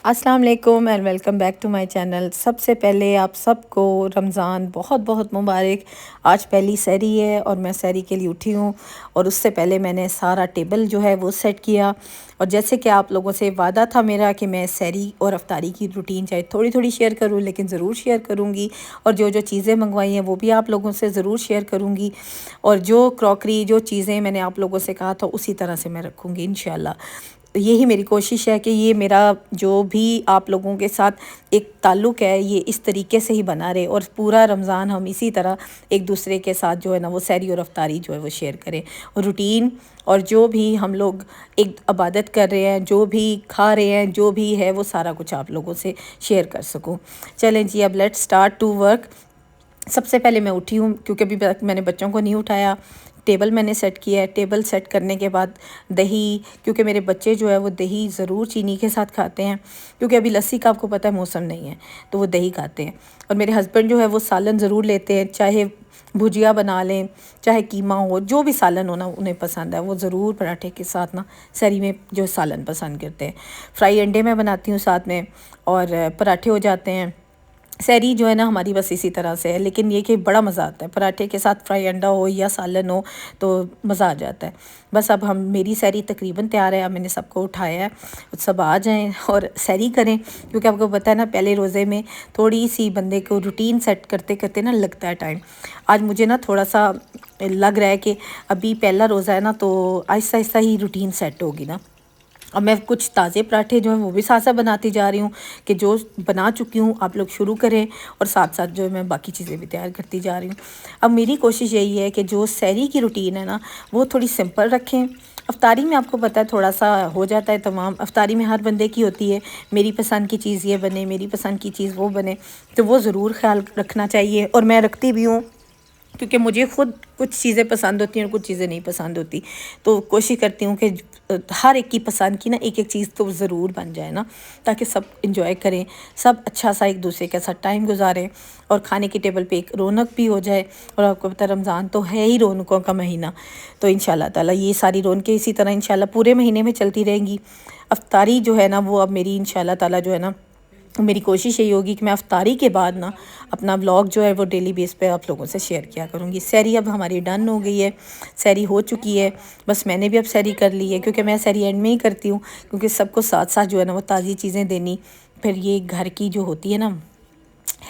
السلام علیکم and welcome back to my channel. سب سے پہلے آپ سب کو رمضان بہت بہت مبارک۔ آج پہلی سحری ہے اور میں سحری کے لیے اٹھی ہوں، اور اس سے پہلے میں نے سارا ٹیبل جو ہے وہ سیٹ کیا، اور جیسے کہ آپ لوگوں سے وعدہ تھا میرا کہ میں سحری اور افطاری کی روٹین چاہے تھوڑی تھوڑی شیئر کروں لیکن ضرور شیئر کروں گی، اور جو جو چیزیں منگوائی ہیں وہ بھی آپ لوگوں سے ضرور شیئر کروں گی، اور جو کراکری جو چیزیں میں نے آپ لوگوں سے کہا تھا اسی طرح سے میں رکھوں گی انشاءاللہ۔ یہی میری کوشش ہے کہ یہ میرا جو بھی آپ لوگوں کے ساتھ ایک تعلق ہے یہ اس طریقے سے ہی بنا رہے، اور پورا رمضان ہم اسی طرح ایک دوسرے کے ساتھ جو ہے نا وہ سحری اور افطاری جو ہے وہ شیئر کریں، اور روٹین اور جو بھی ہم لوگ ایک عبادت کر رہے ہیں، جو بھی کھا رہے ہیں، جو بھی ہے وہ سارا کچھ آپ لوگوں سے شیئر کر سکوں۔ چلیں جی، اب لیٹ سٹارٹ ٹو ورک۔ سب سے پہلے میں اٹھی ہوں کیونکہ ابھی میں نے بچوں کو نہیں اٹھایا، ٹیبل میں نے سیٹ کیا ہے۔ ٹیبل سیٹ کرنے کے بعد دہی، کیونکہ میرے بچے جو ہے وہ دہی ضرور چینی کے ساتھ کھاتے ہیں، کیونکہ ابھی لسی کا آپ کو پتہ ہے موسم نہیں ہے تو وہ دہی کھاتے ہیں، اور میرے ہسبینڈ جو ہے وہ سالن ضرور لیتے ہیں، چاہے بھجیا بنا لیں چاہے قیمہ ہو، جو بھی سالن ہونا انہیں پسند ہے وہ ضرور پراٹھے کے ساتھ نا سحری میں جو سالن پسند کرتے ہیں۔ فرائی انڈے میں بناتی ہوں ساتھ میں، اور پراٹھے ہو جاتے ہیں۔ سحری جو ہے نا ہماری بس اسی طرح سے ہے، لیکن یہ کہ بڑا مزہ آتا ہے پراٹھے کے ساتھ، فرائی انڈا ہو یا سالن ہو تو مزہ آ جاتا ہے۔ بس اب میری سحری تقریباً تیار ہے، اب میں نے سب کو اٹھایا ہے، سب آ جائیں اور سحری کریں، کیونکہ آپ کو پتہ ہے نا پہلے روزے میں تھوڑی سی بندے کو روٹین سیٹ کرتے کرتے نا لگتا ہے ٹائم۔ آج مجھے نا تھوڑا سا لگ رہا ہے کہ ابھی پہلا روزہ ہے نا تو آہستہ آہستہ ہی روٹین سیٹ ہوگی نا۔ اب میں کچھ تازے پراٹھے جو ہیں وہ بھی ساتھ ساتھ بناتی جا رہی ہوں کہ جو بنا چکی ہوں آپ لوگ شروع کریں، اور ساتھ ساتھ جو ہے میں باقی چیزیں بھی تیار کرتی جا رہی ہوں۔ اب میری کوشش یہی ہے کہ جو سحری کی روٹین ہے نا وہ تھوڑی سمپل رکھیں۔ افطاری میں آپ کو پتہ ہے تھوڑا سا ہو جاتا ہے تمام، افطاری میں ہر بندے کی ہوتی ہے میری پسند کی چیز یہ بنے، میری پسند کی چیز وہ بنے، تو وہ ضرور خیال رکھنا چاہیے، اور میں رکھتی بھی ہوں، کیونکہ مجھے خود کچھ چیزیں پسند ہوتی ہیں اور کچھ چیزیں نہیں پسند ہوتی، تو کوشش کرتی ہوں کہ ہر ایک کی پسند کی نا ایک ایک چیز تو ضرور بن جائے نا، تاکہ سب انجوائے کریں، سب اچھا سا ایک دوسرے کے ساتھ ٹائم گزاریں، اور کھانے کی ٹیبل پہ ایک رونق بھی ہو جائے۔ اور آپ کو پتہ ہے رمضان تو ہے ہی رونقوں کا مہینہ، تو انشاءاللہ تعالیٰ یہ ساری رونقیں اسی طرح انشاءاللہ پورے مہینے میں چلتی رہیں گی۔ افطاری جو ہے نا وہ اب میری انشاءاللہ تعالیٰ جو ہے نا میری کوشش یہی ہوگی کہ میں افطاری کے بعد نا اپنا ولاگ جو ہے وہ ڈیلی بیس پہ آپ لوگوں سے شیئر کیا کروں گی۔ سحری اب ہماری ڈن ہو گئی ہے، سحری ہو چکی ہے، بس میں نے بھی اب سحری کر لی ہے، کیونکہ میں سحری اینڈ میں ہی کرتی ہوں، کیونکہ سب کو ساتھ ساتھ جو ہے نا وہ تازی چیزیں دینی، پھر یہ گھر کی جو ہوتی ہے نا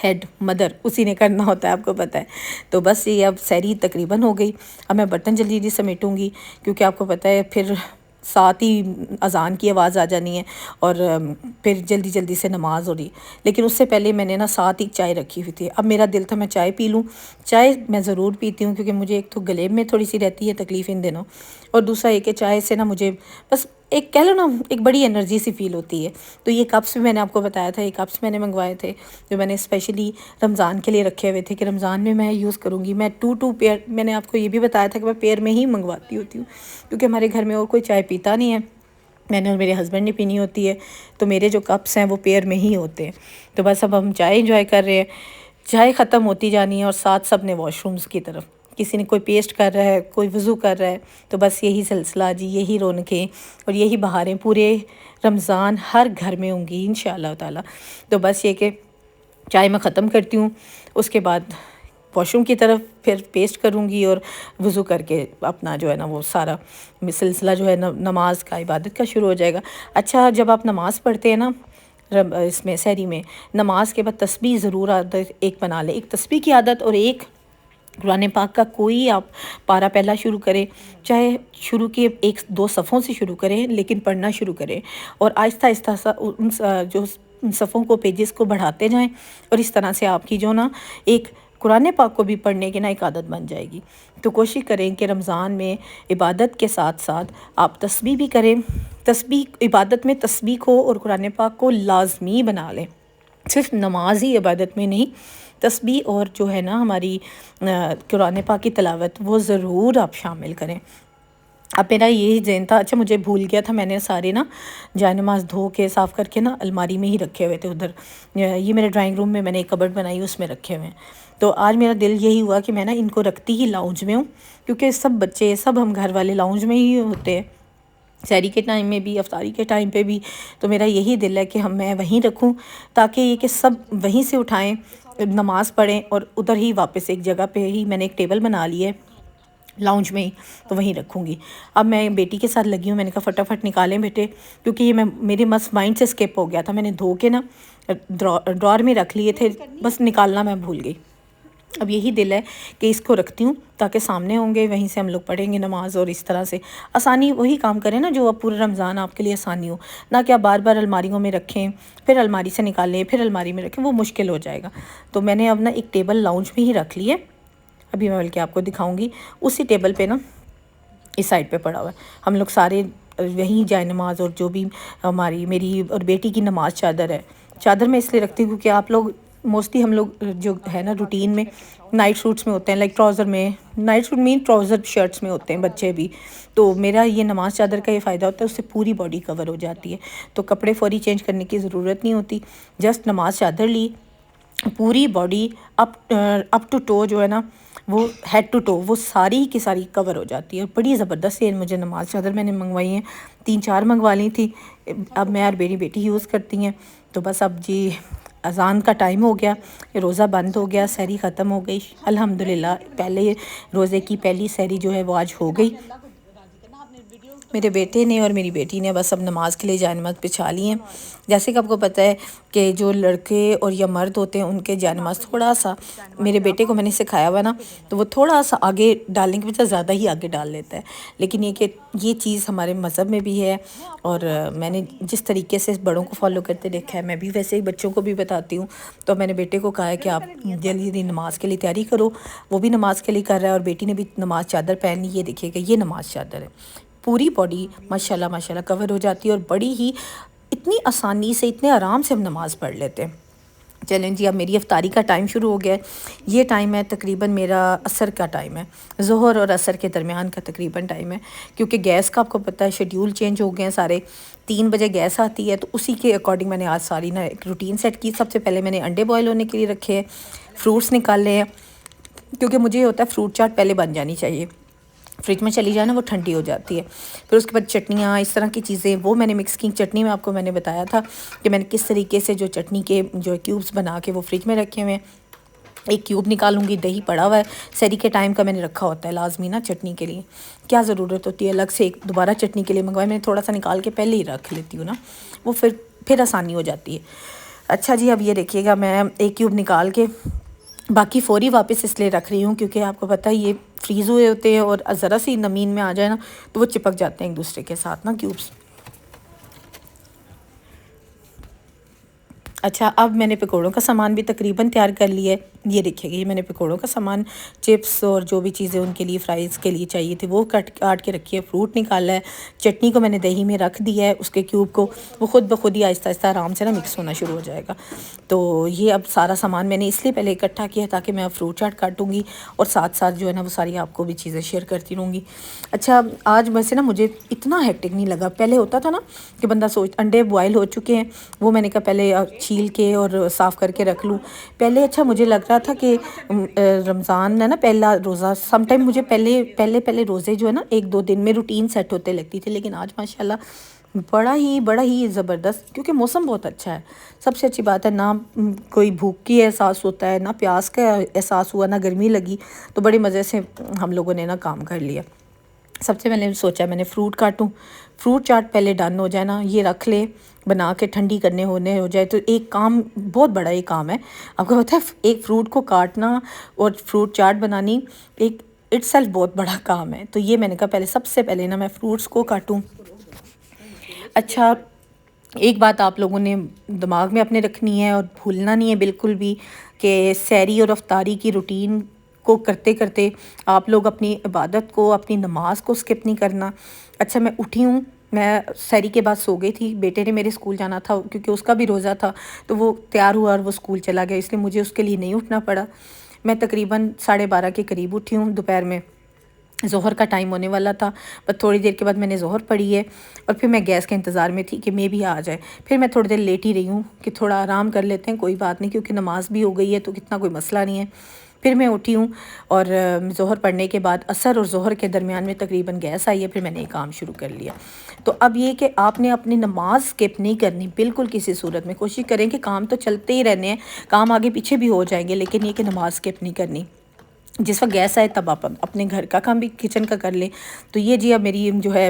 ہیڈ مدر اسی نے کرنا ہوتا ہے، آپ کو پتہ ہے۔ تو بس یہ اب سحری تقریباً ہو گئی، اب میں برتن جلدی جلدی سمیٹوں گی، کیونکہ آپ کو پتہ ہے پھر ساتھ ہی اذان کی آواز آ جانی ہے، اور پھر جلدی جلدی سے نماز ہو رہی، لیکن اس سے پہلے میں نے نا ساتھ ہی چائے رکھی ہوئی تھی۔ اب میرا دل تھا میں چائے پی لوں، چائے میں ضرور پیتی ہوں، کیونکہ مجھے ایک تو گلے میں تھوڑی سی رہتی ہے تکلیف ان دنوں، اور دوسرا یہ کہ چائے سے نا مجھے بس ایک کہہ لو نا ایک بڑی انرجی سی فیل ہوتی ہے۔ تو یہ کپس بھی میں نے آپ کو بتایا تھا، یہ کپس میں نے منگوائے تھے جو میں نے اسپیشلی رمضان کے لیے رکھے ہوئے تھے کہ رمضان میں میں یوز کروں گی۔ میں 2 پیئر، میں نے آپ کو یہ بھی بتایا تھا کہ میں پیئر میں ہی منگواتی ہوتی ہوں، کیونکہ ہمارے گھر میں اور کوئی چائے پیتا نہیں ہے، میں نے اور میرے ہسبینڈ نے پینی ہوتی ہے، تو میرے جو کپس ہیں وہ پیئر میں ہی ہوتے ہیں۔ تو بس اب ہم چائے انجوائے کر رہے ہیں، چائے ختم ہوتی جانی ہے، اور ساتھ سب نے واش رومز کی طرف، کسی نے کوئی پیسٹ کر رہا ہے، کوئی وضو کر رہا ہے، تو بس یہی سلسلہ جی، یہی رونقیں اور یہی بہاریں پورے رمضان ہر گھر میں ہوں گی انشاءاللہ تعالیٰ۔ تو بس یہ کہ چائے میں ختم کرتی ہوں، اس کے بعد واش روم کی طرف پھر پیسٹ کروں گی، اور وضو کر کے اپنا جو ہے نا وہ سارا سلسلہ جو ہے نماز کا عبادت کا شروع ہو جائے گا۔ اچھا، جب آپ نماز پڑھتے ہیں نا اس میں سحری میں، نماز کے بعد تسبیح ضرور عادت ایک بنا لیں، ایک تسبیح کی عادت، اور ایک قرآن پاک کا کوئی آپ پارہ پہلا شروع کریں، چاہے شروع کے 1-2 صفحوں سے شروع کریں لیکن پڑھنا شروع کریں، اور آہستہ آہستہ ان جو صفحوں کو پیجز کو بڑھاتے جائیں، اور اس طرح سے آپ کی جو نا ایک قرآن پاک کو بھی پڑھنے کی نا ایک عادت بن جائے گی۔ تو کوشش کریں کہ رمضان میں عبادت کے ساتھ ساتھ آپ تسبیح بھی کریں، تسبیح عبادت میں تسبیح کو اور قرآن پاک کو لازمی بنا لیں، صرف نماز ہی عبادت میں نہیں، تسبیح اور جو ہے نا ہماری قرآن پاک کی تلاوت وہ ضرور آپ شامل کریں۔ اب میرا یہی ذہن تھا، اچھا مجھے بھول گیا تھا، میں نے سارے نا جائے نماز دھو کے صاف کر کے نا الماری میں ہی رکھے ہوئے تھے ادھر، یہ میرے ڈرائنگ روم میں نے ایک کبرڈ بنائی اس میں رکھے ہوئے ہیں، تو آج میرا دل یہی ہوا کہ میں نا ان کو رکھتی ہی لاؤنج میں ہوں، کیونکہ سب بچے سب ہم گھر والے لاؤنج میں ہی ہوتے ہیں، سحری کے ٹائم میں بھی، افطاری کے ٹائم پہ بھی، تو میرا یہی دل ہے کہ میں وہیں رکھوں، تاکہ یہ کہ سب وہیں سے اٹھائیں، نماز پڑھیں، اور ادھر ہی واپس ایک جگہ پہ ہی میں نے ایک ٹیبل بنا لی ہے لاؤنج میں ہی، تو وہیں رکھوں گی۔ اب میں بیٹی کے ساتھ لگی ہوں، میں نے کہا فٹافٹ نکالیں بیٹے، کیونکہ یہ میرے مائنڈ سے اسکپ ہو گیا تھا، میں نے دھو کے نا ڈرار میں رکھ لیے تھے، بس نکالنا میں بھول گئی۔ اب یہی دل ہے کہ اس کو رکھتی ہوں تاکہ سامنے ہوں گے، وہیں سے ہم لوگ پڑھیں گے نماز، اور اس طرح سے آسانی وہی کام کریں نا جو اب پورا رمضان آپ کے لیے آسانی ہو، نہ کہ آپ بار بار الماریوں میں رکھیں، پھر الماری سے نکالیں، پھر الماری میں رکھیں، وہ مشکل ہو جائے گا۔ تو میں نے اب نا ایک ٹیبل لاؤنج میں ہی رکھ لی ہے، ابھی میں بلکہ آپ کو دکھاؤں گی، اسی ٹیبل پہ نا اس سائڈ پہ پڑا ہوا ہے، ہم لوگ سارے یہیں جائے نماز، اور جو بھی میری اور بیٹی کی نماز چادر ہے، چادر میں اس لیے رکھتی ہوں کہ آپ لوگ موسٹلی ہم لوگ جو ہے نا روٹین میں نائٹ سوٹس میں ہوتے ہیں، لائک ٹراؤزر میں، نائٹ سوٹ مین ٹراؤزر شرٹس میں ہوتے ہیں بچے بھی، تو میرا یہ نماز چادر کا یہ فائدہ ہوتا ہے، اس سے پوری باڈی کور ہو جاتی ہے، تو کپڑے فوری چینج کرنے کی ضرورت نہیں ہوتی، جسٹ نماز چادر لی، پوری باڈی اپ ٹو ٹو جو ہے نا، وہ ہیڈ ٹو ٹو وہ ساری کی ساری کور ہو جاتی ہے، بڑی زبردست ہے مجھے نماز چادر میں نے منگوائی ہیں، 3-4 منگوا لی تھی، اب میں اور میری بیٹی یوز کرتی ہیں، تو بس اب جی اذان کا ٹائم ہو گیا، روزہ بند ہو گیا، سحری ختم ہو گئی الحمدللہ، پہلے روزے کی پہلی سحری جو ہے وہ آج ہو گئی۔ میرے بیٹے نے اور میری بیٹی نے بس اب نماز کے لیے جائے نماز بچھا لی ہیں۔ جیسے کہ آپ کو پتہ ہے کہ جو لڑکے اور یا مرد ہوتے ہیں ان کے جائے نماز تھوڑا سا، میرے بیٹے کو میں نے سکھایا ہوا نا، تو وہ تھوڑا سا آگے ڈالنے کی بجائے زیادہ ہی آگے ڈال لیتا ہے، لیکن یہ کہ یہ چیز ہمارے مذہب میں بھی ہے، اور میں نے جس طریقے سے بڑوں کو فالو کرتے دیکھا ہے، میں بھی ویسے ہی بچوں کو بھی بتاتی ہوں، تو میں نے بیٹے کو کہا ہے کہ آپ جلدی جلدی نماز کے لیے تیاری کرو، وہ بھی نماز کے لیے کر رہا ہے، اور بیٹی نے بھی نماز چادر پہنی، یہ دیکھیے گا یہ نماز چادر ہے، پوری باڈی ماشاءاللہ ماشاءاللہ کور ہو جاتی ہے، اور بڑی ہی اتنی آسانی سے اتنے آرام سے ہم نماز پڑھ لیتے ہیں۔ چلیں جی، اب میری افطاری کا ٹائم شروع ہو گیا ہے، یہ ٹائم ہے تقریباً میرا عصر کا ٹائم ہے، ظہر اور عصر کے درمیان کا تقریباً ٹائم ہے، کیونکہ گیس کا آپ کو پتہ ہے شیڈیول چینج ہو گئے ہیں سارے، 3 بجے گیس آتی ہے، تو اسی کے اکارڈنگ میں نے آج ساری نا ایک روٹین سیٹ کی۔ سب سے پہلے میں نے انڈے بوائل ہونے کے لیے رکھے ہیں، فروٹس نکالے ہیں، کیونکہ مجھے یہ ہوتا ہے فروٹ چاٹ پہلے بن جانی چاہیے، فریج میں چلی جائے نا وہ ٹھنڈی ہو جاتی ہے، پھر اس کے بعد چٹنیاں اس طرح کی چیزیں وہ میں نے مکس کی۔ چٹنی میں آپ کو میں نے بتایا تھا کہ میں نے کس طریقے سے جو چٹنی کے جو کیوبس بنا کے وہ فریج میں رکھے ہوئے ہیں، ایک کیوب نکالوں گی، دہی پڑا ہوا ہے سحری کے ٹائم کا میں نے رکھا ہوتا ہے لازمی نا چٹنی کے لیے، کیا ضرورت ہوتی ہے الگ سے ایک دوبارہ چٹنی کے لیے منگوائے، میں تھوڑا سا نکال کے پہلے ہی رکھ لیتی ہوں نا، وہ پھر آسانی ہو جاتی ہے۔ اچھا جی، اب یہ دیکھیے گا میں ایک کیوب نکال کے باقی فوری واپس اس لیے رکھ رہی ہوں کیونکہ آپ کو پتہ ہے یہ فریز ہوئے ہوتے ہیں، اور ذرا سی نمین میں آ جائے نا تو وہ چپک جاتے ہیں ایک دوسرے کے ساتھ نا کیوبس۔ اچھا، اب میں نے پکوڑوں کا سامان بھی تقریباً تیار کر لیا ہے، یہ دیکھیے گا یہ میں نے پکوڑوں کا سامان، چپس اور جو بھی چیزیں ان کے لیے فرائز کے لیے چاہیے تھے وہ کاٹ کے رکھی ہے، فروٹ نکالا ہے، چٹنی کو میں نے دہی میں رکھ دیا ہے، اس کے کیوب کو وہ خود بخود ہی آہستہ آہستہ آرام سے نا مکس ہونا شروع ہو جائے گا۔ تو یہ اب سارا سامان میں نے اس لیے پہلے اکٹھا کیا تاکہ میں اب فروٹ چاٹ کاٹوں گی، اور ساتھ ساتھ جو ہے نا وہ ساری آپ کو بھی چیزیں شیئر کرتی رہوں گی۔ اچھا، آج ویسے نا مجھے اتنا ہیکٹک نہیں لگا، پہلے ہوتا تھا نا کہ بندہ انڈے بوائل ہو چکے ہیں، وہ میں نے کہا پہلے چھیل کے اور صاف کر کے رکھ لوں پہلے۔ اچھا، مجھے لگ رہا تھا کہ رمضان ہے نا پہلا روزہ، سم ٹائم مجھے پہلے روزے جو ہے نا 1-2 دن میں روٹین سیٹ ہوتے لگتی تھی، لیکن آج ماشاءاللہ بڑا ہی زبردست، کیونکہ موسم بہت اچھا ہے، سب سے اچھی بات ہے، نہ کوئی بھوک کی احساس ہوتا ہے، نہ پیاس کا احساس ہوا، نہ گرمی لگی، تو بڑے مزے سے ہم لوگوں نے نا کام کر لیا۔ سب سے میں نے سوچا میں نے فروٹ کاٹوں، فروٹ چاٹ پہلے ڈن ہو جائے نا، یہ رکھ لے بنا کے ٹھنڈی کرنے ہونے ہو جائے، تو ایک کام بہت بڑا یہ کام ہے، آپ کو پتہ ہے ایک فروٹ کو کاٹنا اور فروٹ چاٹ بنانی ایک اٹ سیلف بہت بڑا کام ہے، تو یہ میں نے کہا سب سے پہلے نا میں فروٹس کو کاٹوں۔ اچھا، ایک بات آپ لوگوں نے دماغ میں اپنے رکھنی ہے اور بھولنا نہیں ہے بالکل بھی، کہ سحری اور افطاری کی روٹین کو کرتے کرتے آپ لوگ اپنی عبادت کو، اپنی نماز کو سکپ نہیں کرنا۔ اچھا، میں اٹھی ہوں، میں سحری کے بعد سو گئی تھی، بیٹے نے میرے اسکول جانا تھا کیونکہ اس کا بھی روزہ تھا، تو وہ تیار ہوا اور وہ اسکول چلا گیا، اس لیے مجھے اس کے لیے نہیں اٹھنا پڑا۔ میں تقریباً 12:30 کے قریب اٹھی ہوں، دوپہر میں ظہر کا ٹائم ہونے والا تھا، بس تھوڑی دیر کے بعد میں نے ظہر پڑھی ہے، اور پھر میں گیس کے انتظار میں تھی کہ میں بھی آ جائے، پھر میں تھوڑی دیر لیٹ ہی رہی ہوں کہ تھوڑا آرام کر لیتے ہیں، کوئی بات نہیں، کیونکہ نماز بھی ہو گئی ہے تو کتنا کوئی مسئلہ نہیں ہے۔ پھر میں اٹھی ہوں اور ظہر پڑھنے کے بعد عصر اور ظہر کے درمیان میں تقریباً گیس آئی ہے، پھر میں نے یہ کام شروع کر لیا۔ تو اب یہ کہ آپ نے اپنی نماز اسکپ نہیں کرنی بالکل کسی صورت میں، کوشش کریں کہ کام تو چلتے ہی رہنے ہیں، کام آگے پیچھے بھی ہو جائیں گے، لیکن یہ کہ نماز اسکپ نہیں کرنی۔ جس وقت گیس آئے تب آپ اپنے گھر کا کام بھی کچن کا کر لیں۔ تو یہ جی اب میری جو ہے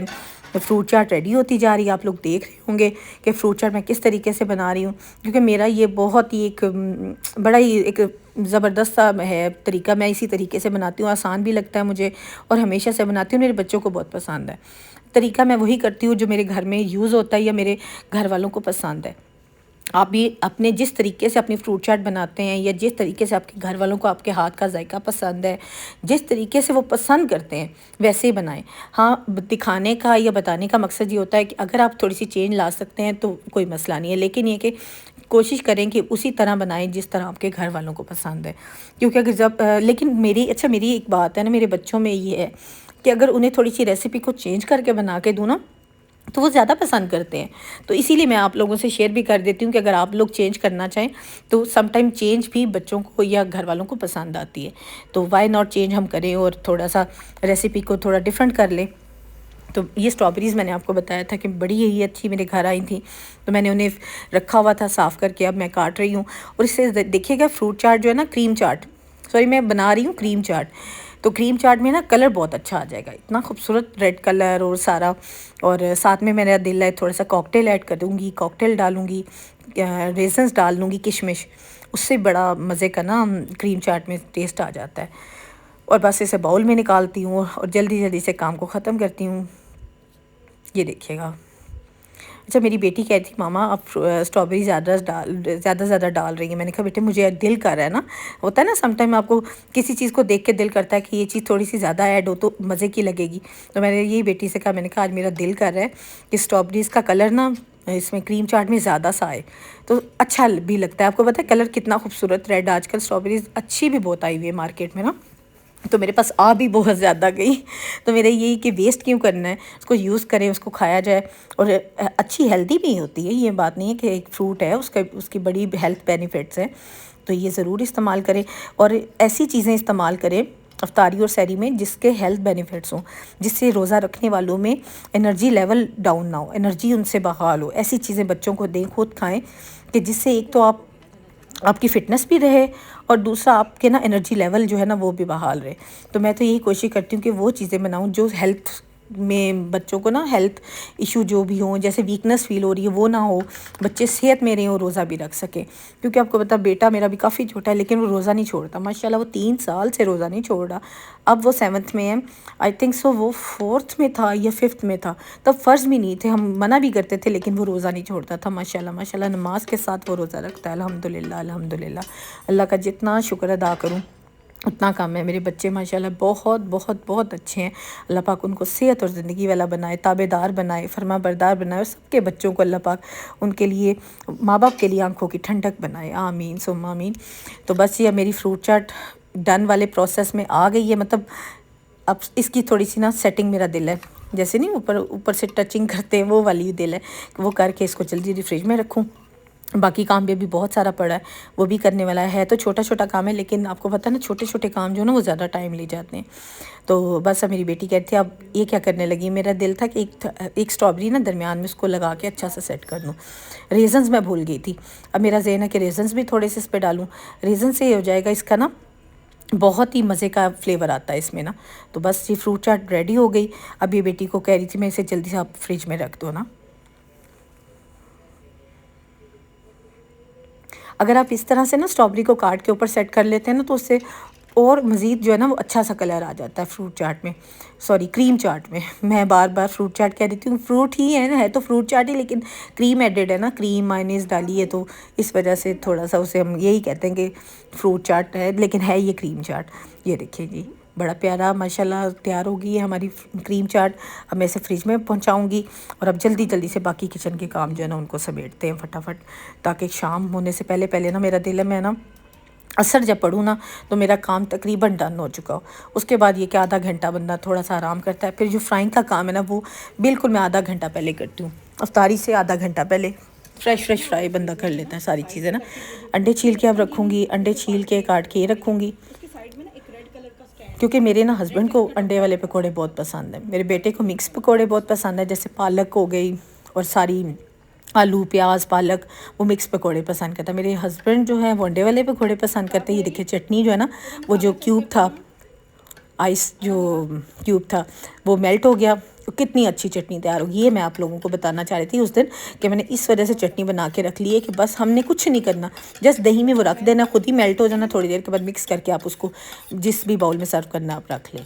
فروٹ چاٹ ریڈی ہوتی جا رہی ہے۔ آپ لوگ دیکھ رہے ہوں گے کہ فروٹ چاٹ میں کس طریقے سے بنا رہی ہوں، کیونکہ میرا یہ بہت ہی ایک بڑا ہی ایک زبردست سا ہے طریقہ۔ میں اسی طریقے سے بناتی ہوں، آسان بھی لگتا ہے مجھے اور ہمیشہ سے بناتی ہوں، میرے بچوں کو بہت پسند ہے۔ طریقہ میں وہی کرتی ہوں جو میرے گھر میں یوز ہوتا ہے یا میرے گھر والوں کو پسند ہے۔ آپ بھی اپنے جس طریقے سے اپنی فروٹ چاٹ بناتے ہیں یا جس طریقے سے آپ کے گھر والوں کو آپ کے ہاتھ کا ذائقہ پسند ہے، جس طریقے سے وہ پسند کرتے ہیں ویسے ہی بنائیں۔ ہاں، دکھانے کا یا بتانے کا مقصد یہ ہوتا ہے کہ اگر آپ تھوڑی سی چینج لا سکتے ہیں تو کوئی مسئلہ نہیں ہے، لیکن یہ کہ کوشش کریں کہ اسی طرح بنائیں جس طرح آپ کے گھر والوں کو پسند ہے۔ کیونکہ اگر لیکن میری ایک بات ہے نا، میرے بچوں میں یہ ہے کہ اگر انہیں تھوڑی سی ریسیپی کو چینج کر کے بنا کے دوں نا تو وہ زیادہ پسند کرتے ہیں۔ تو اسی لیے میں آپ لوگوں سے شیئر بھی کر دیتی ہوں کہ اگر آپ لوگ چینج کرنا چاہیں تو سم ٹائم چینج بھی بچوں کو یا گھر والوں کو پسند آتی ہے، تو وائی ناٹ چینج ہم کریں اور تھوڑا سا ریسیپی کو تھوڑا ڈیفرنٹ کر لیں۔ تو یہ اسٹرابیریز میں نے آپ کو بتایا تھا کہ بڑی ہی اچھی میرے گھر آئی تھیں، تو میں نے انہیں رکھا ہوا تھا صاف کر کے، اب میں کاٹ رہی ہوں۔ اور اس سے دیکھیے گا فروٹ چاٹ جو ہے نا، کریم چاٹ، سوری میں بنا رہی ہوں کریم چاٹ، تو کریم چاٹ میں نا کلر بہت اچھا آ جائے گا، اتنا خوبصورت ریڈ کلر اور سارا۔ اور ساتھ میں میرا دل ہے تھوڑا سا کاکٹیل ایڈ کر دوں گی، کاکٹیل ڈالوں گی، ریزنس ڈال دوں گی، کشمش، اس سے بڑا مزے کا نا کریم چاٹ میں ٹیسٹ آ جاتا ہے۔ اور بس اسے باؤل میں نکالتی ہوں اور جلدی جلدی سے کام کو ختم کرتی ہوں۔ یہ دیکھیے گا۔ اچھا، میری بیٹی کہتی ماما آپ اسٹرابیری زیادہ ڈال رہی ہیں۔ میں نے کہا بیٹے مجھے دل کر رہا ہے نا، ہوتا ہے نا سم ٹائم آپ کو کسی چیز کو دیکھ کے دل کرتا ہے کہ یہ چیز تھوڑی سی زیادہ ایڈ ہو تو مزے کی لگے گی۔ تو میں نے یہی بیٹی سے کہا، میں نے کہا آج میرا دل کر رہا ہے کہ اسٹرابیریز کا کلر نا اس میں کریم چاٹ میں زیادہ سا آئے تو اچھا بھی لگتا ہے۔ آپ کو پتہ ہے کلر کتنا خوبصورت ریڈ، آج کل اسٹرابیریز اچھی بھی بہت آئی ہوئی ہے مارکیٹ میں نا، تو میرے پاس آ بھی بہت زیادہ گئی، تو میرے یہی کہ ویسٹ کیوں کرنا ہے، اس کو یوز کریں، اس کو کھایا جائے، اور اچھی ہیلدی بھی ہوتی ہے۔ یہ بات نہیں ہے کہ ایک فروٹ ہے اس کی بڑی ہیلتھ بینیفٹس ہیں، تو یہ ضرور استعمال کریں اور ایسی چیزیں استعمال کریں افطاری اور سحری میں جس کے ہیلتھ بینیفٹس ہوں، جس سے روزہ رکھنے والوں میں انرجی لیول ڈاؤن نہ ہو، انرجی ان سے بحال ہو۔ ایسی چیزیں بچوں کو دیں، خود کھائیں، کہ جس سے ایک تو آپ کی فٹنس بھی رہے اور دوسرا آپ کے نا انرجی لیول جو ہے نا وہ بھی بحال رہے۔ تو میں تو یہی کوشش کرتی ہوں کہ وہ چیزیں بناؤں جو ہیلتھ میں بچوں کو نا ہیلتھ ایشو جو بھی ہوں، جیسے ویکنس فیل ہو رہی ہے وہ نہ ہو، بچے صحت میں رہیں اور روزہ بھی رکھ سکیں۔ کیونکہ آپ کو پتا بیٹا میرا بھی کافی چھوٹا ہے لیکن وہ روزہ نہیں چھوڑتا ماشاءاللہ، وہ 3 سال سے روزہ نہیں چھوڑ رہا۔ اب وہ 7th میں ہے، آئی تھنک سو وہ 4th میں تھا یا 5th میں تھا، تب فرض بھی نہیں تھے، ہم منع بھی کرتے تھے لیکن وہ روزہ نہیں چھوڑتا تھا ماشاءاللہ ماشاءاللہ، نماز کے ساتھ وہ روزہ رکھتا ہے، الحمدللہ الحمدللہ۔ اللہ کا جتنا شکر ادا کروں اتنا کم ہے۔ میرے بچے ماشاءاللہ بہت بہت بہت اچھے ہیں، اللہ پاک ان کو صحت اور زندگی والا بنائے، تابع دار بنائے، فرما بردار بنائے، اور سب کے بچوں کو اللہ پاک ان کے لیے، ماں باپ کے لیے آنکھوں کی ٹھنڈک بنائے، آمین ثم آمین۔ تو بس یہ میری فروٹ چاٹ ڈن والے پروسیس میں آ گئی ہے، مطلب اب اس کی تھوڑی سی نا سیٹنگ میرا دل ہے، جیسے نہیں اوپر سے ٹچنگ کرتے ہیں وہ والی دل ہے کہ وہ کر کے اس کو جلدی جلدی فریج میں رکھوں۔ باقی کام بھی ابھی بہت سارا پڑا ہے، وہ بھی کرنے والا ہے، تو چھوٹا چھوٹا کام ہے لیکن آپ کو پتہ ہے نا چھوٹے چھوٹے کام جو ہے نا وہ زیادہ ٹائم لے جاتے ہیں۔ تو بس اب میری بیٹی کہتی ہے اب یہ کیا کرنے لگی، میرا دل تھا کہ ایک اسٹرابیری نا درمیان میں اس کو لگا کے اچھا سا سیٹ کر دوں۔ ریزنز میں بھول گئی تھی، اب میرا ذہن ہے کہ ریزنز بھی تھوڑے سے اس پہ ڈالوں، ریزن سے یہ ہو جائے گا اس کا نا بہت ہی مزے کا فلیور آتا ہے اس میں نا۔ تو بس یہ فروٹ چاٹ ریڈی ہو گئی، اب یہ بیٹی کو کہہ رہی تھی میں اسے جلدی سے آپ فریج میں رکھ دو نا۔ اگر آپ اس طرح سے نا اسٹرابیری کو کاٹ کے اوپر سیٹ کر لیتے ہیں نا تو اس سے اور مزید جو ہے نا وہ اچھا سا کلر آ جاتا ہے فروٹ چاٹ میں، سوری کریم چاٹ میں بار بار فروٹ چاٹ کہہ دیتی ہوں، فروٹ ہی ہے نا، ہے تو فروٹ چاٹ ہی لیکن کریم ایڈڈ ہے نا، کریم مائونیز ڈالی ہے تو اس وجہ سے تھوڑا سا اسے ہم یہی کہتے ہیں کہ فروٹ چاٹ ہے لیکن ہے یہ کریم چاٹ۔ یہ دیکھیں جی بڑا پیارا ماشاءاللہ تیار ہوگی ہے ہماری کریم چاٹ۔ اب میں اسے فریج میں پہنچاؤں گی اور اب جلدی جلدی سے باقی کچن کے کام جو ہے نا ان کو سمیٹتے ہیں فٹافٹ، تاکہ شام ہونے سے پہلے نا میرا دل ہے میں نا عصر جب پڑھوں نا تو میرا کام تقریباً ڈن ہو چکا ہو۔ اس کے بعد یہ کہ آدھا گھنٹہ بندہ تھوڑا سا آرام کرتا ہے، پھر جو فرائنگ کا کام ہے نا وہ بالکل میں آدھا گھنٹہ پہلے کرتی ہوں، افطاری سے آدھا گھنٹہ پہلے فریش فرائی بندہ کر لیتا ہے ساری چیزیں نا۔ انڈے چھیل کے اب رکھوں گی، انڈے چھیل کے کاٹ کے رکھوں گی، کیونکہ میرے نا ہسبینڈ کو انڈے والے پکوڑے بہت پسند ہیں، میرے بیٹے کو مکس پکوڑے بہت پسند ہیں، جیسے پالک ہو گئی اور ساری آلو پیاز پالک، وہ مکس پکوڑے پسند کرتا ہے۔ میرے ہسبینڈ جو ہے وہ انڈے والے پکوڑے پسند کرتے ہیں۔ یہ دیکھیں چٹنی جو ہے نا، وہ جو کیوب تھا، آئس جو کیوب تھا وہ میلٹ ہو گیا، کتنی اچھی چٹنی تیار ہوگی۔ یہ میں آپ لوگوں کو بتانا چاہ رہی تھی اس دن کہ میں نے اس وجہ سے چٹنی بنا کے رکھ لی ہے کہ بس ہم نے کچھ نہیں کرنا، جسٹ دہی میں وہ رکھ دینا، خود ہی میلٹ ہو جانا، تھوڑی دیر کے بعد مکس کر کے آپ اس کو جس بھی باؤل میں سرو کرنا آپ رکھ لیں۔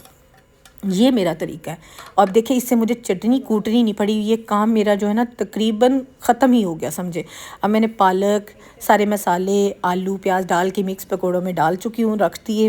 یہ میرا طریقہ ہے۔ اب دیکھیں اس سے مجھے چٹنی کوٹنی نہیں پڑی، یہ کام میرا جو ہے نا تقریباً ختم ہی ہو گیا سمجھے۔ اب میں نے پالک سارے مسالے آلو پیاز ڈال کے مکس پکوڑوں میں ڈال چکی ہوں، رکھ دیے۔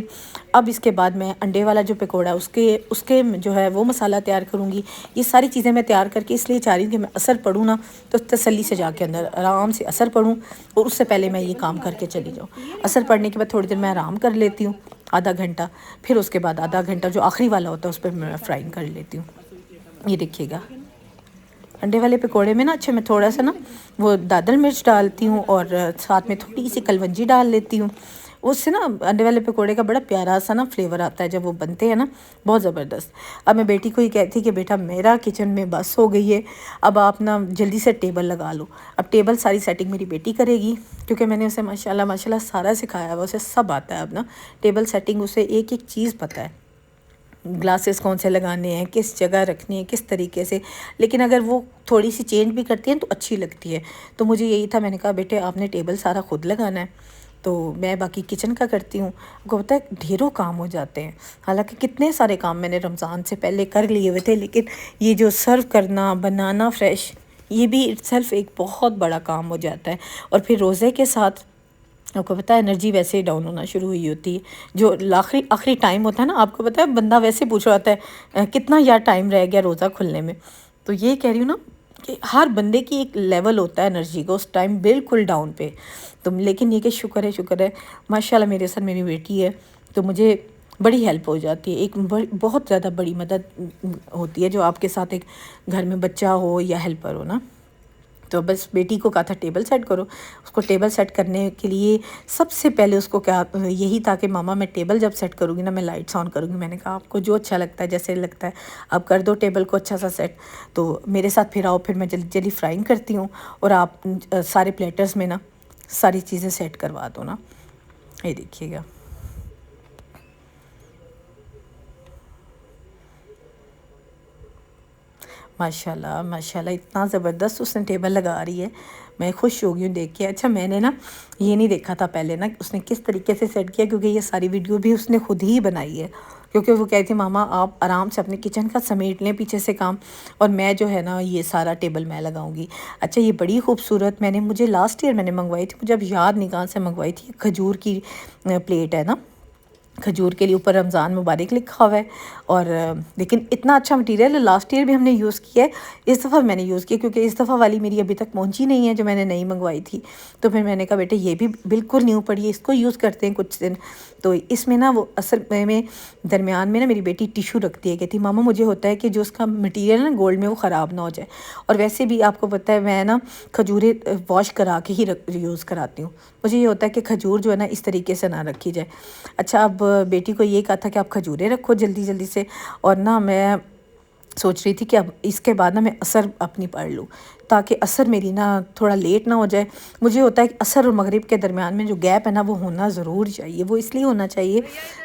اب اس کے بعد میں انڈے والا جو پکوڑا ہے اس کے جو ہے وہ مسالہ تیار کروں گی۔ یہ ساری چیزیں میں تیار کر کے اس لیے چاہ رہی ہوں کہ میں اثر پڑھوں نا تو تسلی سے جا کے اندر آرام سے اثر پڑھوں، اور اس سے پہلے میں یہ کام کر کے چلی جاؤں۔ اثر پڑھنے کے بعد تھوڑی دیر میں آرام کر لیتی ہوں، آدھا گھنٹہ، پھر اس کے بعد آدھا گھنٹہ جو آخری والا ہوتا ہے اس پہ میں فرائنگ کر لیتی ہوں۔ یہ دیکھیے گا انڈے والے پکوڑے میں نا اچھا میں تھوڑا سا نا وہ دادر مرچ ڈالتی ہوں اور ساتھ میں تھوڑی سی کلونجی ڈال لیتی ہوں، اس سے نا انڈے والے پکوڑے کا بڑا پیارا سا نا فلیور آتا ہے جب وہ بنتے ہیں نا، بہت زبردست۔ اب میں بیٹی کو ہی کہتی کہ بیٹا میرا کچن میں بس ہو گئی ہے، اب آپ نا جلدی سے ٹیبل لگا لو۔ اب ٹیبل ساری سیٹنگ میری بیٹی کرے گی، کیونکہ میں نے اسے ماشاءاللہ سارا سکھایا ہوا، اسے سب آتا ہے اب نا ٹیبل سیٹنگ، اسے ایک ایک چیز پتہ ہے، گلاسز کون سے لگانے ہیں، کس جگہ رکھنی ہے، کس طریقے سے۔ لیکن اگر وہ تھوڑی سی چینج بھی کرتی ہیں تو اچھی لگتی ہے۔ تو مجھے یہی تھا، میں نے کہا بیٹے آپ نے ٹیبل سارا خود لگانا ہے، تو میں باقی کچن کا کرتی ہوں۔ آپ کو پتہ ہے ڈھیروں کام ہو جاتے ہیں، حالانکہ کتنے سارے کام میں نے رمضان سے پہلے کر لیے ہوئے تھے، لیکن یہ جو سرو کرنا بنانا فریش، یہ بھی صرف ایک بہت بڑا کام ہو جاتا ہے۔ اور پھر روزے کے ساتھ آپ کو پتہ ہے انرجی ویسے ہی ڈاؤن ہونا شروع ہوئی ہوتی ہے، جو آخری ٹائم ہوتا ہے نا، آپ کو پتہ ہے بندہ ویسے پوچھ رہا ہوتا ہے کتنا یار ٹائم رہ گیا روزہ کھلنے میں۔ تو یہ کہہ رہی ہوں نا کہ ہر بندے کی ایک لیول ہوتا ہے انرجی کا، اس ٹائم بالکل ڈاؤن پہ۔ تو لیکن یہ کہ شکر ہے ماشاءاللہ میرے ساتھ میری بیٹی ہے تو مجھے بڑی ہیلپ ہو جاتی ہے، ایک بہت زیادہ بڑی مدد ہوتی ہے جو آپ کے ساتھ ایک گھر میں بچہ ہو یا ہیلپر ہو نا۔ تو بس بیٹی کو کہا تھا ٹیبل سیٹ کرو، اس کو ٹیبل سیٹ کرنے کے لیے سب سے پہلے اس کو کیا یہی تھا کہ ماما میں ٹیبل جب سیٹ کروں گی نا میں لائٹس آن کروں گی۔ میں نے کہا آپ کو جو اچھا لگتا ہے جیسے لگتا ہے آپ کر دو ٹیبل کو اچھا سا سیٹ، تو میرے ساتھ پھر آؤ، پھر میں جلدی جلدی فرائنگ کرتی ہوں اور آپ سارے پلیٹرز میں نا ساری چیزیں سیٹ کروا دو نا۔ یہ دیکھیے گا ماشاءاللہ اتنا زبردست اس نے ٹیبل لگا رہی ہے، میں خوش ہو گئی ہوں دیکھ کے۔ اچھا میں نے نا یہ نہیں دیکھا تھا پہلے نا اس نے کس طریقے سے سیٹ کیا، کیونکہ یہ ساری ویڈیو بھی اس نے خود ہی بنائی ہے، کیونکہ وہ کہتی تھی ماما آپ آرام سے اپنے کچن کا سمیٹ لیں پیچھے سے کام، اور میں جو ہے نا یہ سارا ٹیبل میں لگاؤں گی۔ اچھا یہ بڑی خوبصورت مجھے لاسٹ ایئر میں نے منگوائی تھی، مجھے اب یاد نہیں کہاں سے منگوائی تھی، کھجور کی پلیٹ ہے نا، کھجور کے لیے اوپر رمضان مبارک لکھا ہوا ہے، اور لیکن اتنا اچھا مٹیریل ہے، لاسٹ ایئر بھی ہم نے یوز کیا ہے، اس دفعہ میں نے یوز کیا کیونکہ اس دفعہ والی میری ابھی تک پہنچی نہیں ہے جو میں نے نئی منگوائی تھی۔ تو پھر میں نے کہا بیٹے یہ بھی بالکل نیو پڑی ہے، اس کو یوز کرتے ہیں کچھ دن۔ تو اس میں نا وہ اصل میں درمیان میں نا میری بیٹی ٹیشو رکھتی ہے، کہتی ماما مجھے ہوتا ہے کہ جو اس کا مٹیریل ہے نا گولڈ میں وہ خراب نہ ہو جائے، اور ویسے بھی آپ کو پتہ ہے میں نا کھجوریں واش کرا کے ہی یوز کراتی ہوں، مجھے یہ ہوتا ہے کہ کھجور جو ہے نا اس طریقے سے نہ رکھی جائے۔ اچھا اب بیٹی کو یہ کہا تھا کہ آپ کھجوریں رکھو جلدی جلدی سے، اور نا میں سوچ رہی تھی کہ اب اس کے بعد نا میں عصر اپنی پڑھ لوں تاکہ عصر میری نا تھوڑا لیٹ نہ ہو جائے۔ مجھے ہوتا ہے کہ عصر اور مغرب کے درمیان میں جو گیپ ہے نا وہ ہونا ضرور چاہیے، وہ اس لیے ہونا چاہیے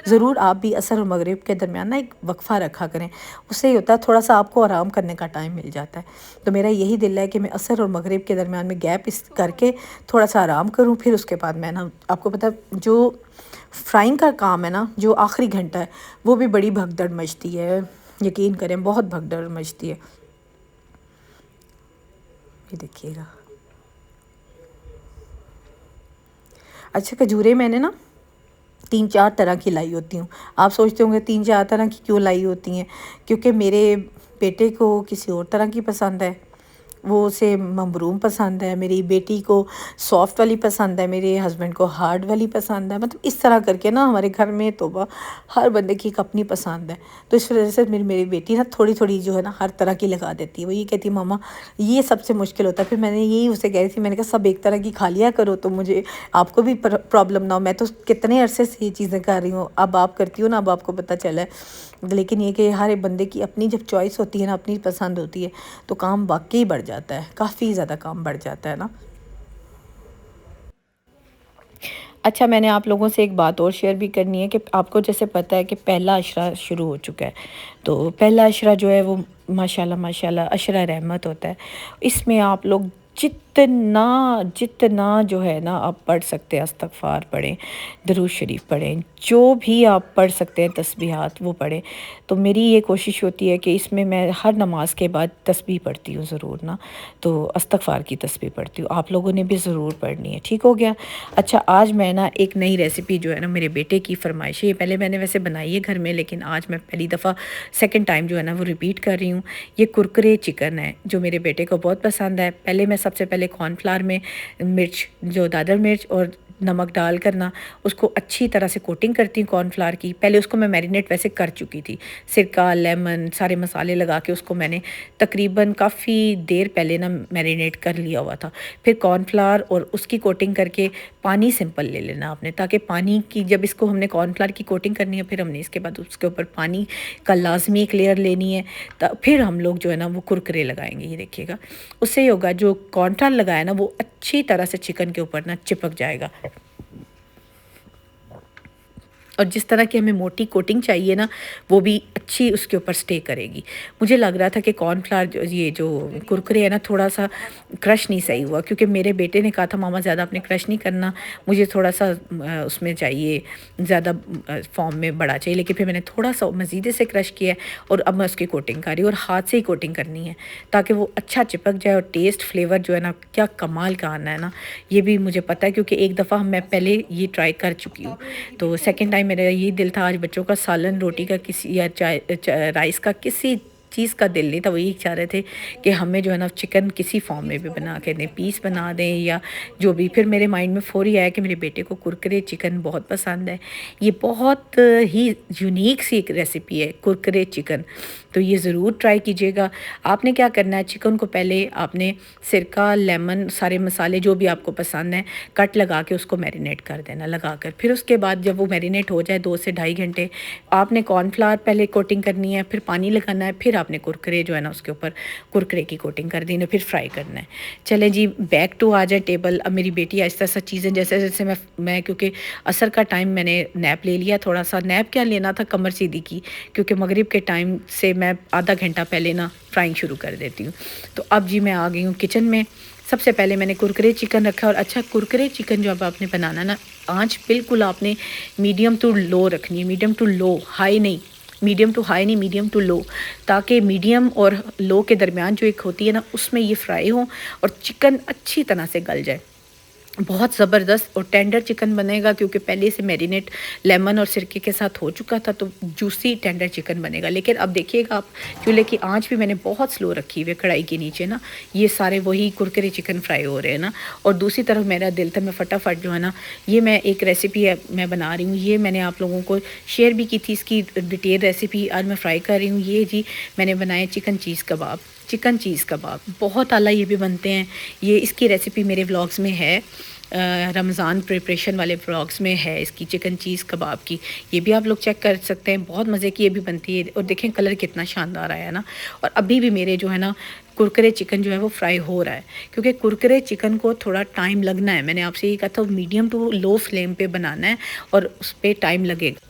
ضرور، آپ بھی عصر اور مغرب کے درمیان نا ایک وقفہ رکھا کریں، اس سے یہ ہوتا ہے تھوڑا سا آپ کو آرام کرنے کا ٹائم مل جاتا ہے۔ تو میرا یہی دل ہے کہ میں عصر اور مغرب کے درمیان میں گیپ اس کر کے تھوڑا سا آرام کروں، پھر اس کے بعد میں نا آپ کو پتہ جو فرائنگ کا کام ہے نا جو آخری گھنٹہ ہے وہ بھی بڑی بھگدڑ مچتی ہے، یقین کریں بہت بھگدڑ مچتی ہے۔ یہ دیکھیے گا اچھا کھجوریں میں نے نا 3-4 طرح کی لائی ہوتی ہوں۔ آپ سوچتے ہوں گے 3-4 طرح کی کیوں لائی ہوتی ہیں، کیونکہ میرے بیٹے کو کسی اور طرح کی پسند ہے، وہ اسے مبروم پسند ہے، میری بیٹی کو سافٹ والی پسند ہے، میرے ہسبینڈ کو ہارڈ والی پسند ہے، مطلب اس طرح کر کے نا ہمارے گھر میں توبہ ہر بندے کی ایک اپنی پسند ہے۔ تو اس وجہ سے میری بیٹی نا تھوڑی تھوڑی جو ہے نا ہر طرح کی لگا دیتی ہے، وہ یہ کہتی ہے ماما یہ سب سے مشکل ہوتا ہے۔ پھر میں نے یہی اسے کہہ رہی تھی، میں نے کہا سب ایک طرح کی کھا لیا کرو تو مجھے آپ کو بھی پرابلم نہ ہو، میں تو کتنے عرصے سے یہ چیزیں کر رہی ہوں، اب آپ کرتی ہو نا، اب آپ کو پتہ چلا ہے۔ لیکن یہ کہ ہر ایک بندے کی اپنی جب چوائس ہوتی ہے نا، اپنی پسند ہوتی ہے تو کام واقعی بڑھ جاتا ہے، کافی زیادہ کام بڑھ جاتا ہے نا۔ اچھا، میں نے آپ لوگوں سے ایک بات اور شیئر بھی کرنی ہے کہ آپ کو جیسے پتہ ہے کہ پہلا عشرہ شروع ہو چکا ہے، تو پہلا عشرہ جو ہے وہ ماشاءاللہ عشرہ رحمت ہوتا ہے۔ اس میں آپ لوگ جتنا جو ہے نا آپ پڑھ سکتے ہیں، استغفار پڑھیں، درود شریف پڑھیں، جو بھی آپ پڑھ سکتے ہیں تسبیحات وہ پڑھیں۔ تو میری یہ کوشش ہوتی ہے کہ اس میں ہر نماز کے بعد تسبیح پڑھتی ہوں ضرور نا، تو استغفار کی تسبیح پڑھتی ہوں، آپ لوگوں نے بھی ضرور پڑھنی ہے، ٹھیک ہو گیا۔ اچھا، آج میں نا ایک نئی ریسیپی جو ہے نا میرے بیٹے کی فرمائش ہے، یہ پہلے میں نے ویسے بنائی ہے گھر میں، لیکن آج میں پہلی دفعہ سیکنڈ ٹائم جو ہے نا وہ ریپیٹ کر رہی ہوں۔ یہ کرکرے چکن ہے جو میرے بیٹے کو بہت پسند ہے۔ میں سب سے پہلے کارن فلاور میں مرچ، جو دادر مرچ اور نمک ڈال کر نا اس کو اچھی طرح سے کوٹنگ کرتی ہوں کارن فلاور کی۔ پہلے اس کو میں میرینیٹ ویسے کر چکی تھی، سرکہ، لیمن، سارے مسالے لگا کے اس کو میں نے تقریباً کافی دیر پہلے نا میرینیٹ کر لیا ہوا تھا۔ پھر کارن فلاور اور اس کی کوٹنگ کر کے پانی سمپل لے لینا آپ نے، تاکہ پانی کی جب اس کو ہم نے کارن فلاور کی کوٹنگ کرنی ہے، پھر ہم نے اس کے بعد اس کے اوپر پانی کا لازمی ایک لیئر لینی ہے، پھر ہم لوگ جو ہے نا وہ کرکرے لگائیں گے۔ یہ دیکھیے گا، اس سے یہ ہوگا جو کارن فلاور لگایا نا وہ اچھی طرح سے چکن کے اوپر نا چپک جائے گا، اور جس طرح کی ہمیں موٹی کوٹنگ چاہیے نا وہ بھی اچھی اس کے اوپر سٹے کرے گی۔ مجھے لگ رہا تھا کہ کارن فلاور یہ جو کرکرے ہے نا تھوڑا سا کرش نہیں صحیح ہوا، کیونکہ میرے بیٹے نے کہا تھا ماما زیادہ آپ نے کرش نہیں کرنا، مجھے تھوڑا سا اس میں چاہیے زیادہ فارم میں بڑا چاہیے، لیکن پھر میں نے تھوڑا سا مزید سے کرش کیا ہے، اور اب میں اس کی کوٹنگ کر رہی ہوں، اور ہاتھ سے ہی کوٹنگ کرنی ہے تاکہ وہ اچھا چپک جائے، اور ٹیسٹ فلیور جو ہے نا کیا کمال کا آنا ہے نا، یہ بھی مجھے پتہ ہے کیونکہ ایک دفعہ میں پہلے یہ ٹرائی کر چکی ہوں۔ تو سیکنڈ ٹائم میرا یہ دل تھا آج بچوں کا سالن روٹی کا کسی یا رائس کا کسی چیز کا دل نہیں تھا، وہ یہی چاہ رہے تھے کہ ہمیں جو ہے نا چکن کسی فارم میں بھی بنا کے دیں، پیس بنا دیں یا جو بھی۔ پھر میرے مائنڈ میں فوری آیا کہ میرے بیٹے کو کرکرے چکن بہت پسند ہے، یہ بہت ہی یونیک سی ایک ریسیپی ہے کرکرے چکن، تو یہ ضرور ٹرائی کیجیے گا۔ آپ نے کیا کرنا ہے، چکن کو پہلے آپ نے سرکہ، لیمن، سارے مسالے جو بھی آپ کو پسند ہیں کٹ لگا کے اس کو میرینیٹ کر دینا لگا کر، پھر اس کے بعد جب وہ میرینیٹ ہو جائے 2 سے 2.5 گھنٹے، آپ نے کارن فلاور پہلے کوٹنگ کرنی ہے، پھر پانی لگانا ہے، پھر آپ نے کرکرے جو ہے نا اس کے اوپر کرکرے کی کوٹنگ کر دینی ہے، پھر فرائی کرنا ہے۔ چلیں جی، بیک ٹو آ جائے ٹیبل۔ اب میری بیٹی آہستہ آہستہ چیزیں جیسے جیسے میں کیونکہ عصر کا ٹائم میں نے نیپ لے لیا، تھوڑا سا نیپ کیا لینا تھا، کمر سیدھی کی، کیونکہ مغرب کے ٹائم سے میں آدھا گھنٹہ پہلے نا فرائنگ شروع کر دیتی ہوں۔ تو اب جی میں آ گئی ہوں کچن میں۔ سب سے پہلے میں نے کرکرے چکن رکھا، اور اچھا کرکرے چکن جو اب آپ نے بنانا نا، آنچ بالکل آپ نے میڈیم ٹو لو رکھنی ہے، میڈیم ٹو لو، ہائی نہیں، میڈیم ٹو ہائی نہیں، میڈیم ٹو لو، تاکہ میڈیم اور لو کے درمیان جو ایک ہوتی ہے نا اس میں یہ فرائی ہوں اور چکن اچھی طرح سے گل جائے۔ بہت زبردست اور ٹینڈر چکن بنے گا، کیونکہ پہلے سے میرینیٹ لیمن اور سرکے کے ساتھ ہو چکا تھا، تو جوسی ٹینڈر چکن بنے گا۔ لیکن اب دیکھیے گا آپ، چولہے کی آنچ بھی میں نے بہت سلو رکھی ہوئی ہے کڑھائی کے نیچے نا، یہ سارے وہی کرکرے چکن فرائی ہو رہے ہیں نا، اور دوسری طرف میرا دل تھا میں فٹافٹ جو ہے نا، یہ میں ایک ریسیپی میں بنا رہی ہوں، یہ میں نے آپ لوگوں کو شیئر بھی کی تھی، اس کی ڈیٹیل ریسیپی آج میں فرائی کر رہی ہوں۔ یہ جی میں نے بنائے چکن چیز کباب، بہت اعلیٰ یہ بھی بنتے ہیں۔ یہ اس کی ریسیپی میرے ولاگز میں ہے، رمضان پریپریشن والے ولاگز میں ہے اس کی چکن چیز کباب کی، یہ بھی آپ لوگ چیک کر سکتے ہیں، بہت مزے کی یہ بھی بنتی ہے۔ اور دیکھیں کلر کتنا شاندار آیا ہے نا، اور ابھی بھی میرے جو ہے نا کرکرے چکن جو ہے وہ فرائی ہو رہا ہے، کیونکہ کرکرے چکن کو تھوڑا ٹائم لگنا ہے، میں نے آپ سے یہ کہا تھا میڈیم ٹو لو فلیم پہ بنانا ہے اور اس پہ ٹائم لگے گا۔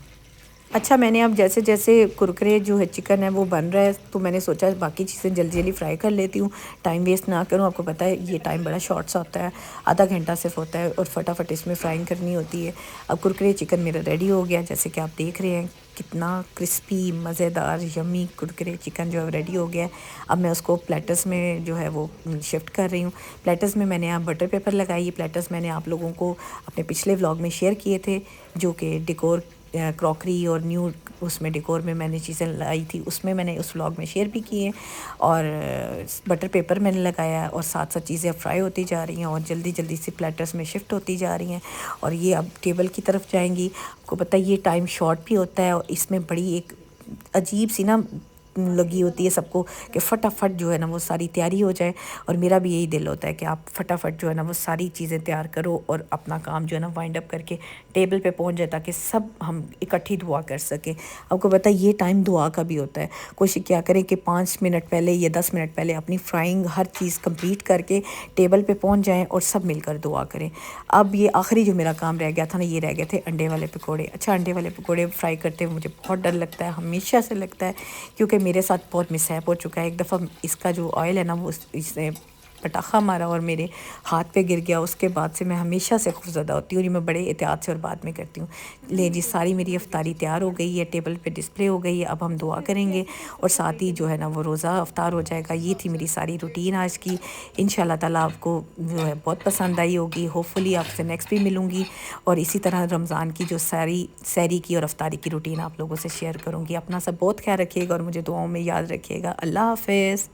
اچھا، میں نے اب جیسے جیسے کرکرے جو ہے چکن ہے وہ بن رہا ہے، تو میں نے سوچا باقی چیزیں جلدی جلدی فرائی کر لیتی ہوں، ٹائم ویسٹ نہ کروں۔ آپ کو پتہ ہے یہ ٹائم بڑا شارٹ سا ہوتا ہے، آدھا گھنٹہ صرف ہوتا ہے، اور فٹافٹ اس میں فرائنگ کرنی ہوتی ہے۔ اب کرکرے چکن میرا ریڈی ہو گیا، جیسے کہ آپ دیکھ رہے ہیں کتنا کرسپی مزیدار یمی کرکرے چکن جو ہے ریڈی ہو گیا ہے۔ اب میں اس کو پلیٹرز میں جو ہے وہ شفٹ کر رہی ہوں۔ پلیٹرز میں میں نے آپ بٹر پیپر لگائی، یہ پلیٹرز میں نے آپ لوگوں کو اپنے پچھلے ولاگ میں شیئر کیے تھے، جو کہ ڈیکور کراکری اور نیو اس میں ڈیکور میں میں نے چیزیں لائی تھی، اس میں نے اس ولاگ میں شیئر بھی کیے، اور بٹر پیپر میں نے لگایا اور ساتھ ساتھ چیزیں فرائی ہوتی جا رہی ہیں اور جلدی جلدی سے پلیٹرز میں شفٹ ہوتی جا رہی ہیں، اور یہ اب ٹیبل کی طرف جائیں گی۔ آپ کو پتہ ہے یہ ٹائم شارٹ بھی ہوتا ہے، اور اس میں بڑی ایک عجیب سی نا لگی ہوتی ہے سب کو کہ فٹافٹ جو ہے نا وہ ساری تیاری ہو جائے، اور میرا بھی یہی دل ہوتا ہے کہ آپ فٹافٹ جو ہے نا وہ ساری چیزیں تیار کرو اور اپنا کام جو ہے نا وائنڈ اپ کر کے ٹیبل پہ پہنچ جائے تاکہ سب ہم اکٹھی دعا کر سکیں۔ آپ کو پتہ ہے یہ ٹائم دعا کا بھی ہوتا ہے، کوشش کیا کریں کہ 5 منٹ پہلے یا 10 منٹ پہلے اپنی فرائنگ ہر چیز کمپلیٹ کر کے ٹیبل پہ پہنچ جائیں اور سب مل کر دعا کریں۔ اب یہ آخری جو میرا کام رہ گیا تھا نا، یہ رہ گئے تھے انڈے والے پکوڑے۔ اچھا، انڈے والے پکوڑے فرائی کرتے ہوئے مجھے بہت ڈر لگتا ہے، ہمیشہ سے لگتا ہے، کیونکہ میرے ساتھ بہت مس ہیپ ہو چکا ہے۔ ایک دفعہ اس کا جو آئل ہے نا وہ اس نے پٹاخہ مارا اور میرے ہاتھ پہ گر گیا۔ اس کے بعد سے میں ہمیشہ سے خوفزدہ ہوتی ہوں، اور میں بڑے احتیاط سے اور بعد میں کرتی ہوں۔ لے جی، ساری میری افطاری تیار ہو گئی ہے، ٹیبل پہ ڈسپلے ہو گئی ہے، اب ہم دعا کریں گے اور ساتھ ہی جو ہے نا وہ روزہ افطار ہو جائے گا۔ یہ تھی میری ساری روٹین آج کی، انشاءاللہ تعالیٰ آپ کو جو ہے بہت پسند آئی ہوگی۔ ہوپ فلی آپ سے نیکسٹ بھی ملوں گی، اور اسی طرح رمضان کی جو ساری سحری کی اور افطاری کی روٹین آپ لوگوں سے شیئر کروں گی۔ اپنا سب بہت خیال رکھیے گا اور مجھے دعاؤں میں یاد رکھیے گا۔ اللہ حافظ۔